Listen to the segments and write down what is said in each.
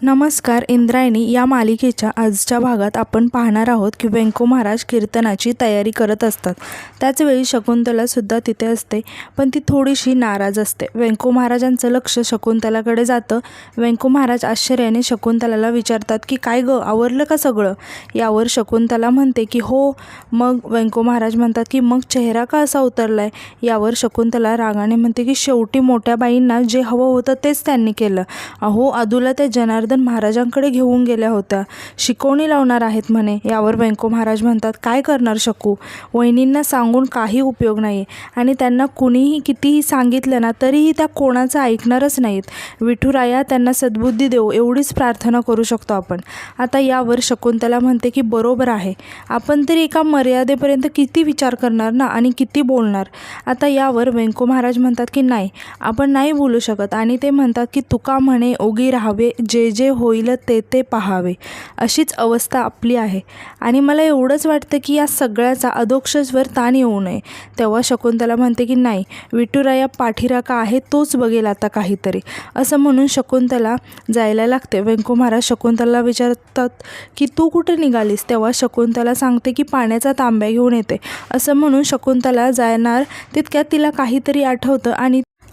नमस्कार. इंद्रायणी या मालिकेच्या आजच्या भागात आपण पाहणार आहोत की व्यंको महाराज कीर्तनाची तयारी करत असतात. त्याचवेळी शकुंतलासुद्धा तिथे असते, पण ती थोडीशी नाराज असते. व्यंको महाराजांचं लक्ष शकुंतलाकडे जातं. व्यंको महाराज आश्चर्याने शकुंतलाला विचारतात की काय गं, आवरलं का सगळं? यावर शकुंतला म्हणते की हो. मग व्यंको महाराज म्हणतात की मग चेहरा का असा उतरलाय? यावर शकुंतला रागाने म्हणते की शेवटी मोठ्या बाईंना जे हवं होतं तेच त्यांनी केलं. अहो, अदूला त्या जनार्दन महाराजांकडे घेऊन गेल्या होत्या, शिकवणी लावणार आहेत म्हणे. यावर व्यंको महाराज म्हणतात काय करणार शकू, वहिनींना सांगून काही उपयोग नाही आणि त्यांना कुणीही कितीही सांगितलं ना तरीही त्या कोणाचं ऐकणारच नाहीत. विठुराया त्यांना सद्बुद्धी देव एवढीच प्रार्थना करू शकतो आपण. आता यावर शकुंतला म्हणते की बरोबर आहे, आपण तरी एका मर्यादेपर्यंत किती विचार करणार ना आणि किती बोलणार. आता यावर व्यंको महाराज म्हणतात की नाही, आपण नाही बोलू शकत आणि ते म्हणतात की तुका म्हणे ओगी राहावे, जे जे होईल ते ते पाहावे. अशीच अवस्था आपली आहे आणि मला एवढंच वाटतं की या सगळ्याचा अधोक्षजवर ताण येऊ नये. तेव्हा शकुंतला म्हणते की नाही, विठुराया पाठीराखा आहे, तोच बघेल आता काहीतरी. असं म्हणून शकुंतला जायला लागते. व्यंको महाराज शकुंतला विचारतात की तू कुठे निघालीस? तेव्हा शकुंतला सांगते की पाण्याचा तांब्या घेऊन येते. असं म्हणून शकुंतला जाणार तितक्यात तिला काहीतरी आठवतं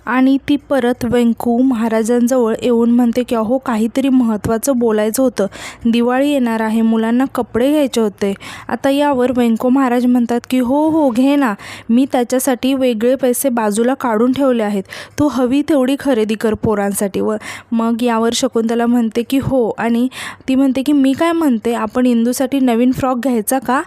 आणि ती परत व्यंको महाराजांजवळ येऊन म्हणते की अहो, काहीतरी महत्त्वाचं बोलायचं होतं, दिवाळी येणार आहे, मुलांना कपडे घ्यायचे होते. आता यावर व्यंको महाराज म्हणतात की हो हो, घे ना, मी त्याच्यासाठी वेगळे पैसे बाजूला काढून ठेवले आहेत, तू हवी तेवढी खरेदी कर पोरांसाठी. मग यावर शकुंतला म्हणते की हो आणि ती म्हणते की मी काय म्हणते, आपण इंदूसाठी नवीन फ्रॉक घ्यायचा का?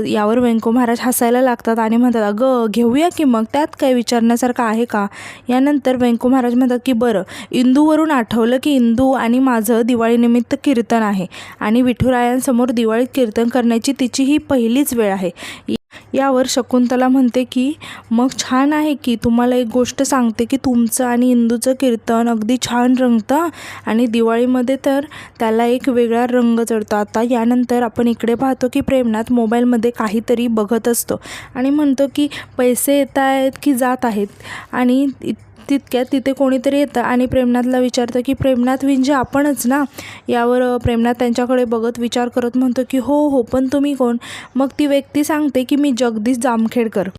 यावर व्यंको महाराज हसायला लागतात आणि म्हणतात अगं घेऊया की मग, त्यात काय विचारण्यासारखं आहे का? यानंतर व्यंको महाराज म्हणतात की बरं, इंदूवरून आठवलं की इंदू आणि माझं दिवाळीनिमित्त कीर्तन आहे आणि विठुरायांसमोर दिवाळीत कीर्तन करण्याची तिची ही पहिलीच वेळ आहे. यावर शकुंतला म्हणते की मग छान आहे की, तुम्हाला एक गोष्ट सांगते की तुमचं आणि इंदूचं कीर्तन अगदी छान रंगतं आणि दिवाळीमध्ये तर त्याला एक वेगळा रंग चढतो. आता यानंतर आपण इकडे पाहतो की प्रेमनाथ मोबाईलमध्ये काहीतरी बघत असतो आणि म्हणतो की पैसे येत आहेत की जात आहेत. आणि तितक्यात तिथे कोणीतरी येतं आणि प्रेमनाथला विचारतं की प्रेमनाथ विंजे आपणच ना? यावर प्रेमनाथ त्यांच्याकडे बघत विचार करत म्हणतो की हो हो, पण तुम्ही कोण? मग ती व्यक्ती सांगते की मी जगदीश जामखेडकर.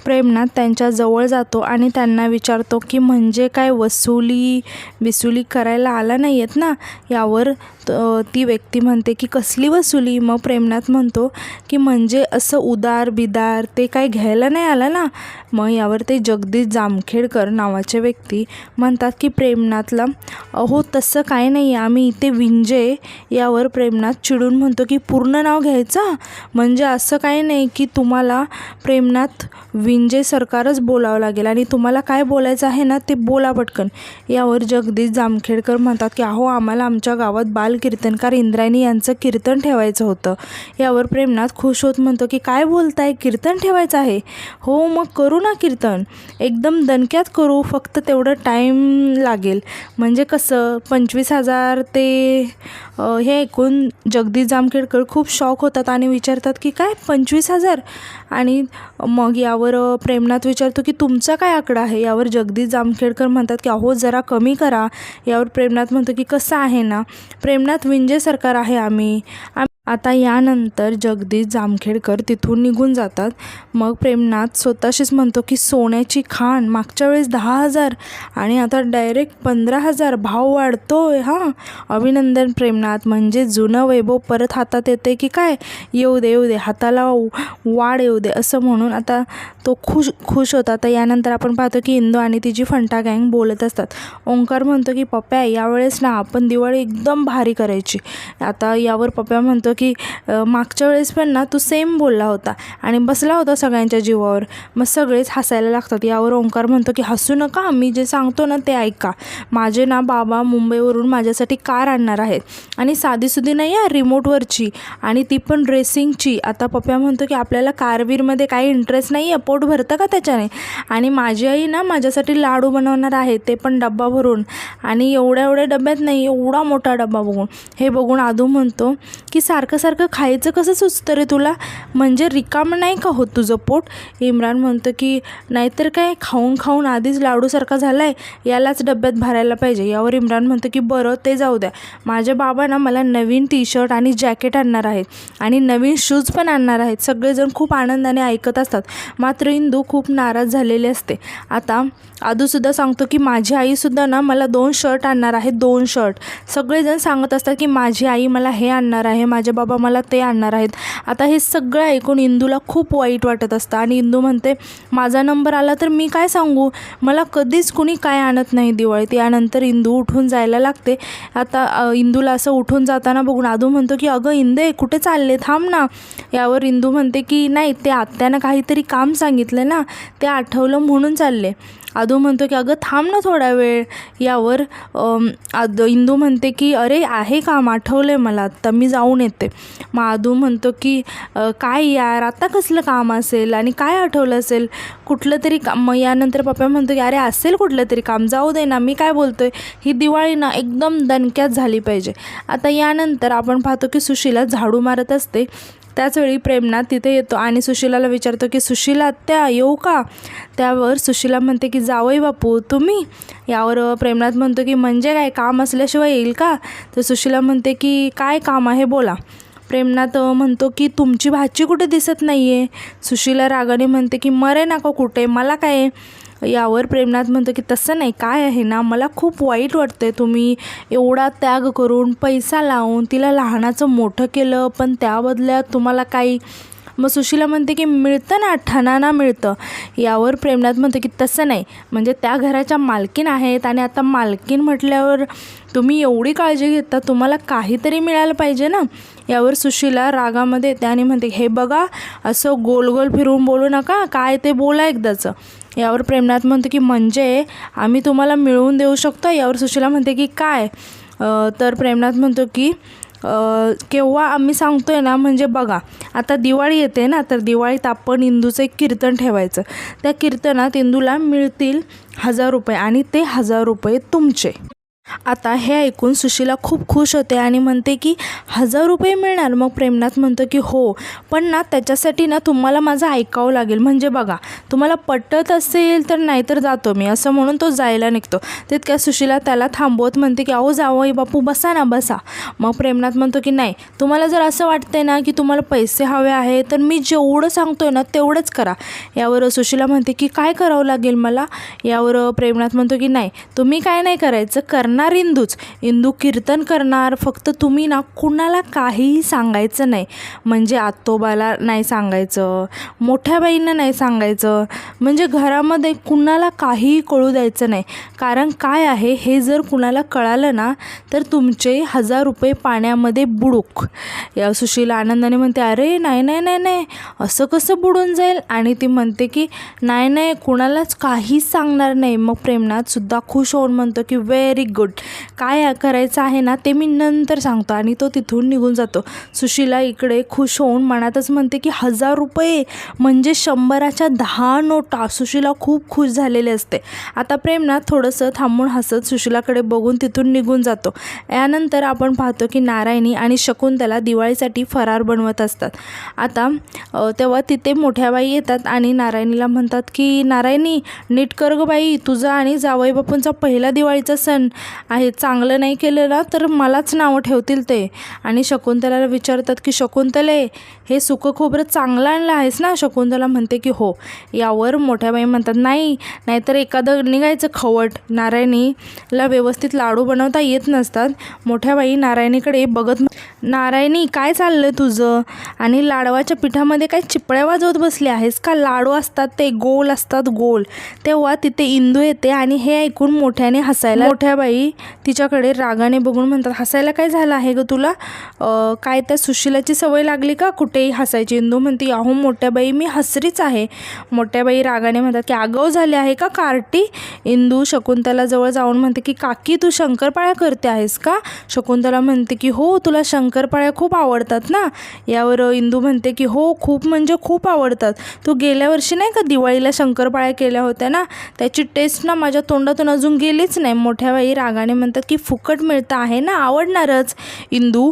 प्रेमनाथ त्यांच्या जवळ जातो आणि त्यांना विचारतो की म्हणजे काय, वसुली करायला आला नाही आहेत ना? यावर ती व्यक्ती म्हणते की कसली वसुली? मग प्रेमनाथ म्हणतो की म्हणजे असं उदार बिदार ते काय घ्यायला नाही आला ना? मग यावर ते जगदीश जामखेडकर नावाचे व्यक्ती म्हणतात की प्रेमनाथला अहो तसं काय नाही, आम्ही इथे विंजे. यावर प्रेमनाथ चिडून म्हणतो की पूर्ण नाव घ्यायचं, म्हणजे असं काही नाही की तुम्हाला प्रेमनाथ विंजे सरकारच बोलावं लागेल आणि तुम्हाला काय बोलायचं आहे ना ते बोला पटकन. यावर जगदीश जामखेडकर म्हणतात की अहो, आम्हाला आमच्या गावात बाल कीर्तनकार इंद्रायणी यांचं कीर्तन ठेवायचं होतं. यावर प्रेमनाथ खुश होत म्हणतो की काय बोलताय, कीर्तन ठेवायचं आहे? हो मग करू ना कीर्तन, एकदम दणक्यात करू, फक्त तेवढं टाईम लागेल. म्हणजे कसं 25,000 ते हे ऐकून जगदीश जामखेडकर खूप शॉक होतात आणि विचारतात की काय 25,000? आणि मग यावर प्रेमनाथ विचारतो की तुमचा काय आकडा आहे? यावर जगदीश जामखेडकर म्हणतात की अहो जरा कमी करा. यावर प्रेमनाथ म्हणतो की कसं आहे ना, प्रेमनाथ विंजे सरकार आहे आम्ही. आता यानंतर जगदीश जामखेडकर तिथून निघून जातात. मग प्रेमनाथ स्वतःशीच म्हणतो की सोन्याची खाण, मागच्या वेळेस 10,000 आणि आता डायरेक्ट 15,000, भाव वाढतोय. हां, अभिनंदन प्रेमनाथ, म्हणजे जुनं वैभव परत हातात येते की काय? येऊ दे, हाताला वाढ येऊ दे, असं म्हणून आता तो खुश होता. तर यानंतर आपण पाहतो की इंदू आणि तिची फंटा गँग बोलत असतात. ओंकार म्हणतो की पप्प्या, यावेळेस ना आपण दिवाळी एकदम भारी करायची. आता यावर पप्प्या म्हणतो की मागच्या वेळेस पण ना तू सेम बोलला होता आणि बसला होता सगळ्यांच्या जीवावर. मग सगळेच हसायला लागतात. यावर ओंकार म्हणतो की हसू नका, मी जे सांगतो ना ते ऐका. माझे ना बाबा मुंबईवरून माझ्यासाठी कार आणणार आहेत आणि साधीसुधी नाही आहे, रिमोटवरची, आणि ती पण रेसिंगची. आता पप्प्या म्हणतो की आपल्याला कारवीरमध्ये काही इंटरेस्ट नाही आहे, पोट भरतं का त्याच्याने? आणि माझी आई ना माझ्यासाठी लाडू बनवणार आहे, ते पण डब्बा भरून, आणि एवढ्या डब्यात नाही, एवढा मोठा डब्बा. हे बघून आदू म्हणतो की सारखं सारखं खायचं कसं सुचतं रे तुला? म्हणजे रिकामं नाही का होत तुझं पोट? इम्रान म्हणतो की नाहीतर काय, खाऊन खाऊन आधीच लाडूसारखा झाला आहे, यालाच डब्यात भरायला पाहिजे. यावर इम्रान म्हणतो की बरं ते जाऊ द्या, माझ्या बाबा ना मला नवीन टी शर्ट आणि जॅकेट आणणार आहेत आणि नवीन शूज पण आणणार आहेत. सगळेजण खूप आनंदाने ऐकत असतात. मात्र इंदू खूप नाराज झालेली असते. आता आदूसुद्धा सांगतो की माझी आईसुद्धा ना मला 2 शर्ट आणणार आहे, 2 शर्ट. सगळेजण सांगत असतात की माझी आई मला हे आणणार आहे, माझे बाबा मला ते आणणार आहेत. आता हे सगळं ऐकून इंदूला खूप वाईट वाटत असतं आणि इंदू म्हणते माझा नंबर आला तर मी काय सांगू, मला कधीच कुणी काय आणत नाही दिवाळीत. यानंतर इंदू उठून जायला लागते. आता इंदूला असं उठून जाताना बघून आदू म्हणतो की अगं इंदे कुठे चालले, थांब ना. यावर इंदू म्हणते की नाही, ते आत्यानं काहीतरी काम सांगितलं ना, ते आठवलं म्हणून चालले. आदू म्हणतो की अगं थांब ना थोडा वेळ. यावर इंदू म्हणते की अरे आहे काम, आठवलं आहे मला, आता मी जाऊन येते. मग आदू म्हणतो की काय यार, आता कसलं काम असेल आणि काय आठवलं असेल, कुठलं तरी काम. मग यानंतर पप्पा म्हणतो की अरे असेल कुठलं तरी काम, जाऊ दे ना, मी काय बोलतोय, ही दिवाळी ना एकदम दणक्यात झाली पाहिजे. आता यानंतर आपण पाहतो की सुशीला झाडू मारत असते. त्याचवेळी प्रेमनाथ तिथे येतो आणि सुशीलाला विचारतो की सुशीला आत्या येऊ का? त्यावर सुशीला म्हणते की जावई बापू तुम्ही? यावर प्रेमनाथ म्हणतो की म्हणजे काय, काम असल्याशिवाय येईल का? तर सुशीला म्हणते की काय काम आहे बोला. प्रेमनाथ म्हणतो की तुमची भाची कुठे दिसत नाही आहे. सुशीला रागाने म्हणते की मरे ना का कुठे, मला काय. यावर प्रेमनाथ म्हणतो की तसं नाही, काय आहे ना, मला खूप वाईट वाटतं आहे, तुम्ही एवढा त्याग करून पैसा लावून तिला लहानाचं मोठं केलं, पण त्या बदल्यात तुम्हाला काही. मग सुशीला म्हणते की मिळतं ना, ठणाना मिळतं. यावर प्रेमनाथ म्हणतो की तसं नाही, म्हणजे त्या घराच्या मालकीण आहेत आणि आता मालकीण म्हटल्यावर तुम्ही एवढी काळजी घेता, तुम्हाला काहीतरी मिळालं पाहिजे ना. यावर सुशीला रागामध्ये येते आणि म्हणते हे बघा, असं गोल गोल फिरवून बोलू नका, काय ते बोला एकदाचं. यावर प्रेमनाथ म्हणतो की म्हणजे आम्ही तुम्हाला मिळवून देऊ शकतो. यावर सुशीला म्हणते की काय? तर प्रेमनाथ म्हणतो की केव्हा आम्ही सांगतोय ना, म्हणजे बघा आता दिवाळी येते ना, तर दिवाळीत आपण इंदूचं एक कीर्तन ठेवायचं. त्या कीर्तनात इंदूला मिळतील 1000 रुपये आणि ते 1000 रुपये तुमचे. आता हे ऐकून सुशीला खूप खुश होते आणि म्हणते की 1000 रुपये मिळणार? मग प्रेमनाथ म्हणतो की हो, पण ना त्याच्यासाठी ना तुम्हाला माझं ऐकावं लागेल, म्हणजे बघा तुम्हाला पटत असेल तर नाहीतर जातो मी, असं म्हणून तो जायला निघतो. तितक्या सुशीला त्याला थांबवत म्हणते की अहो जावई बापू बसा ना, बसा. मग प्रेमनाथ म्हणतो की नाही, तुम्हाला जर असं वाटतंय ना की तुम्हाला पैसे हवे आहे तर मी जेवढं सांगतोय ना तेवढंच करा. यावर सुशीला म्हणते की काय करावं लागेल मला? यावर प्रेमनाथ म्हणतो की नाही, तुम्ही काय नाही करायचं, करणार इंदू कीर्तन करणार, फक्त तुम्ही ना कुणाला काहीही सांगायचं नाही, म्हणजे आतोबाला नाही सांगायचं, मोठ्या बाईंना नाही सांगायचं, म्हणजे घरामध्ये कुणाला काहीही कळू द्यायचं नाही. कारण काय आहे, हे जर कुणाला कळालं ना तर तुमचे 1000 रुपये पाण्यामध्ये बुडूक. या सुशीला आनंदाने म्हणते अरे नाही नाही नाही नाही, असं कसं बुडून जाईल? आणि ती म्हणते की नाही नाही, कुणालाच काहीच सांगणार नाही. मग प्रेमनाथसुद्धा खुश होऊन म्हणतो की व्हेरी गुड, काय करायचं आहे ना ते मी नंतर सांगतो, आणि तो तिथून निघून जातो. सुशीला इकडे खुश होऊन मनातच म्हणते की 1000 रुपये म्हणजे 100च्या 10 नोटा. सुशीला खूप खुश झालेली असते. आता प्रेमनाथ थोडंसं थांबून हसत सुशीलाकडे बघून तिथून निघून जातो. यानंतर आपण पाहतो की नारायणी आणि शकुंतला दिवाळीसाठी फरार बनवत असतात. आता तेव्हा तिथे मोठ्या बाई येतात आणि नारायणीला म्हणतात की नारायणी नीट कर गं बाई, तुझा आणि जावई बापूंचा पहिला दिवाळीचा सण आहे, चांगलं नाही केलं ना तर मलाच नावं ठेवतील ते. आणि शकुंतलाला विचारतात की शकुंतले, हे सुकं खोबरं चांगलं आणलं आहेस ना? शकुंतला म्हणते की हो. यावर मोठ्या बाई म्हणतात नाही, नाहीतर एखादं निघायचं खवट. नारायणीला व्यवस्थित लाडू बनवता येत नसतात. मोठ्या बाई नारायणीकडे बघत नारायणी काय चाललं तुझं? आणि लाडवाच्या पिठामध्ये काय चिपळ्या वाजवत बसले आहेस का? लाडू असतात ते गोल असतात, गोल. तेव्हा तिथे इंदू येते आणि हे ऐकून मोठ्याने हसायला. मोठ्या बाई तिच्याकडे रागाने बघून म्हणतात हसायला काय झालं आहे ग तुला? काय त्या सुशीलाची सवय लागली का कुठेही हसायची? इंदू म्हणते अहो मोठ्या बाई, मी हसरीच आहे. मोठ्या बाई रागाने म्हणतात की आगाऊ झाली आहे का कार्टी? इंदू शकुंतला जवळ जाऊन म्हणते की काकी तू शंकरपाळ्या करते आहेस का? शकुंतला म्हणते की हो, तुला शंकरपाळ्या खूप आवडतात ना? यावर इंदू म्हणते की हो, खूप म्हणजे खूप आवडतात. तू गेल्या वर्षी नाही का दिवाळीला शंकरपाळ्या केल्या होत्या ना, त्याची टेस्ट ना माझ्या तोंडातून अजून गेलीच नाही. मोठ्या बाई रागाने म्हणतात की फुकट मिळतं आहे ना, आवडणारच. इंदू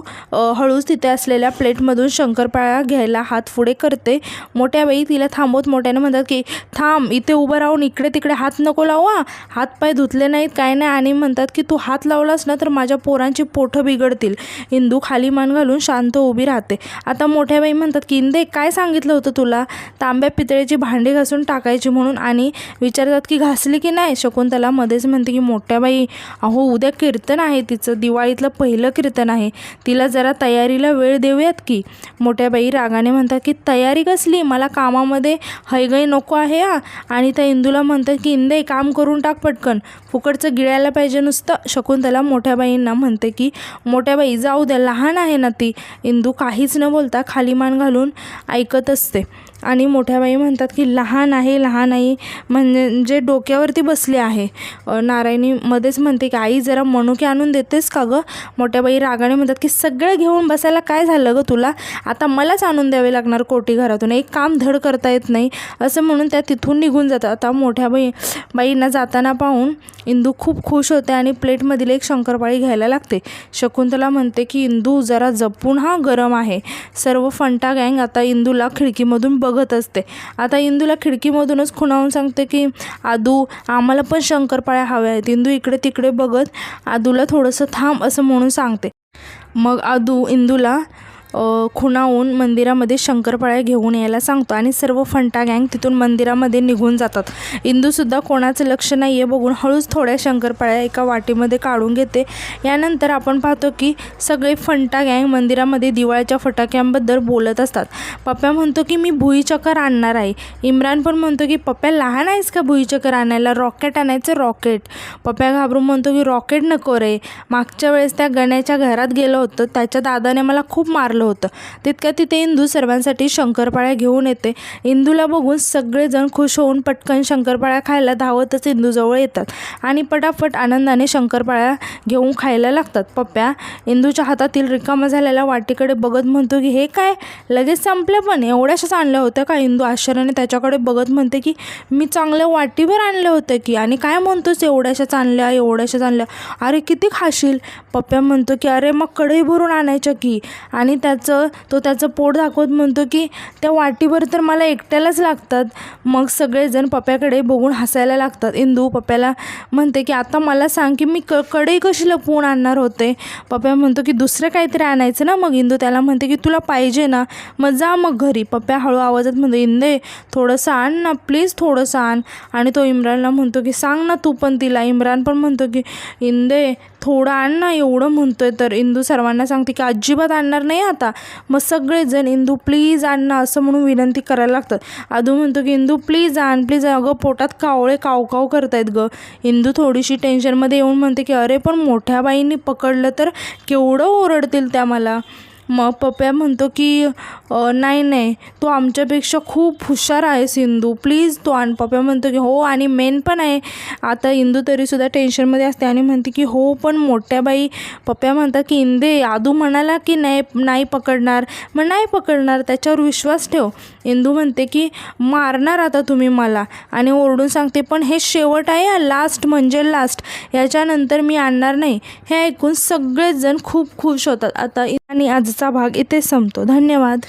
हळूच तिथे असलेल्या प्लेटमधून शंकरपाळ्या घ्यायला हात पुढे करते. मोठ्या बाई तिला थांबवत मोठ्याने म्हणतात की थांब, इथे उभं राहून इकडे तिकडे हात नको लावा, हातपाय धुतले नाहीत काय नाही, आणि म्हणतात की तू हात लावलास ना तर माझ्या पोरांची पोठं बिघडतील. इंदू खाली मान घालून शांत उभी राहते. आता मोठ्या बाई म्हणतात की इंदे, काय सांगितलं होतं तुला तांब्या पितळेची भांडी घासून टाकायची म्हणून, आणि विचारतात की घासली की नाही. शकुंतला मध्येच म्हणते की मोठ्या बाई, अहो उद्या कीर्तन आहे तिचं, दिवाळीतलं पहिलं कीर्तन आहे, तिला जरा तयारीला वेळ देऊयात की. मोठ्या बाई रागाने म्हणतात की तयारी कसली, मला कामामध्ये हैगई नको आहे हा. आणि त्या इंदूला म्हणतात की इंदे काम करून टाक पटकन, फुकटचं गिळायला पाहिजे नुसतं. शकुंतला मोठ्या बाईंना म्हणते की मोठ्या बाई जाऊ द्या, लहान आहे ना ती. इंदू काहीच न बोलता खाली मान घालून ऐकत असते. आणि मोठ्या बाई म्हणतात की लहान आहे म्हणजे डोक्यावरती बसली आहे. नारायणी मध्येच म्हणते की आई जरा मनुके आणून देतेस का गं. मोठ्या बाई रागाने म्हणतात की सगळं घेऊन बसायला काय झालं गं तुला, आता मलाच आणून द्यावे लागणार कोटी घरातून, एक काम धड करता येत नाही, असं म्हणून त्या तिथून निघून जातात. आता मोठ्या बाईंना जाताना पाहून इंदू खूप खुश होते आणि प्लेटमधील एक शंकरपाळी घ्यायला लागते. शकुंतला म्हणते की इंदू जरा जपून हा, गरम आहे. सर्व फंटा गँग आता इंदूला खिडकीमधून बघत असते. आता इंदूला खिडकीमधूनच खुणावून सांगते की आदू आम्हाला पण शंकरपाळ्या हव्या आहेत. इंदू इकडे तिकडे बघत आदूला थोडंसं थांब असं म्हणून सांगते. मग आदू इंदूला खुणावून मंदिरामध्ये शंकरपाळ्या घेऊन यायला सांगतो आणि सर्व फंटा गँग तिथून मंदिरामध्ये निघून जातात. इंदूसुद्धा कोणाचं लक्ष नाही आहे बघून हळूच थोड्या शंकरपाळ्या एका वाटीमध्ये काढून घेते. यानंतर आपण पाहतो की सगळे फंटा गँग मंदिरामध्ये दिवाळीच्या फटाक्यांबद्दल बोलत असतात. पप्प्या म्हणतो की मी भुईचक्कर आणणार आहे. इम्रान पण म्हणतो की पप्प्या लहान आहेस का भुईचक्कर आणायला, रॉकेट आणायचं रॉकेट. पप्प्या घाबरून म्हणतो की रॉकेट नको रे, मागच्या वेळेस त्या गण्याच्या घरात गेलो होतं, त्याच्या दादाने मला खूप मारलं होतं. तितक्या तिथे इंदू सर्वांसाठी शंकरपाळ्या घेऊन येते. इंदूला बघून सगळेजण खुश होऊन पटकन शंकरपाळ्या खायला धावतच इंदूजवळ येतात आणि पटापट आनंदाने शंकरपाळ्या घेऊन खायला लागतात. पप्प्या इंदूच्या हातातील रिकामा झालेल्या वाटीकडे बघत म्हणतो की हे काय, लगेच संपल्या पण, एवढ्याशाच आणल्या होत्या का. इंदू आश्चर्याने त्याच्याकडे बघत म्हणते की मी चांगल्या वाटीभर आणल्या होत्या की, आणि काय म्हणतोस एवढ्याशाच आणल्या, अरे किती खाशील. पप्प्या म्हणतो की अरे मग कढई भरून आणायच्या की, आणि त्याचं पोट दाखवत म्हणतो की त्या वाटीभर तर मला एकट्यालाच लागतात. मग सगळेजण पप्प्याकडे बघून हसायला लागतात. इंदू पप्प्याला म्हणते की आता मला सांग की मी कढई कशी लपवून आणणार होते. पप्प्या म्हणतो की दुसरं काहीतरी आणायचं ना. मग इंदू त्याला म्हणते की तुला पाहिजे ना, मग जा मग घरी. पप्प्या हळू आवाजात म्हणतो इंदे थोडंसं आण ना प्लीज, थोडंसं आण. आणि तो इम्रानला म्हणतो की सांग ना तू पण तिला. इम्रान पण म्हणतो की इंदे थोडं आण ना, एवढं म्हणतोय तर. इंदू सर्वांना सांगते की अजिबात आणणार नाही आता. मग सगळेजण इंदू प्लीज आण ना असं म्हणून विनंती करायला लागतात. आदू म्हणतो की इंदू प्लीज आण प्लीज, अगं पोटात कावळे कावकाव करतायत गं. इंदू थोडीशी टेन्शनमध्ये येऊन म्हणते की अरे पण मोठ्या बाईंनी पकडलं तर केवढं ओरडतील त्या मला. मग पप्प्या म्हणतो की नाही तू आमच्यापेक्षा खूप हुशार आहेस इंदू, प्लीज तू आण. पप्प्या म्हणतो की हो आणि मेन पण आहे. आता इंदू तरीसुद्धा टेन्शनमध्ये असते आणि म्हणते की हो पण मोठ्या बाई. पप्प्या म्हणतात की इंदे आदू म्हणाला की नाही पकडणार, मग नाही पकडणार, त्याच्यावर विश्वास ठेव. इंदू म्हणते की मारणार आता तुम्ही मला, आणि ओरडून सांगते पण हे शेवट आहे, लास्ट म्हणजे लास्ट, याच्यानंतर मी आणणार नाही. हे ऐकून सगळेच जण खूप खुश होतात. आता आणि आजचा भाग इथे संपतो. धन्यवाद.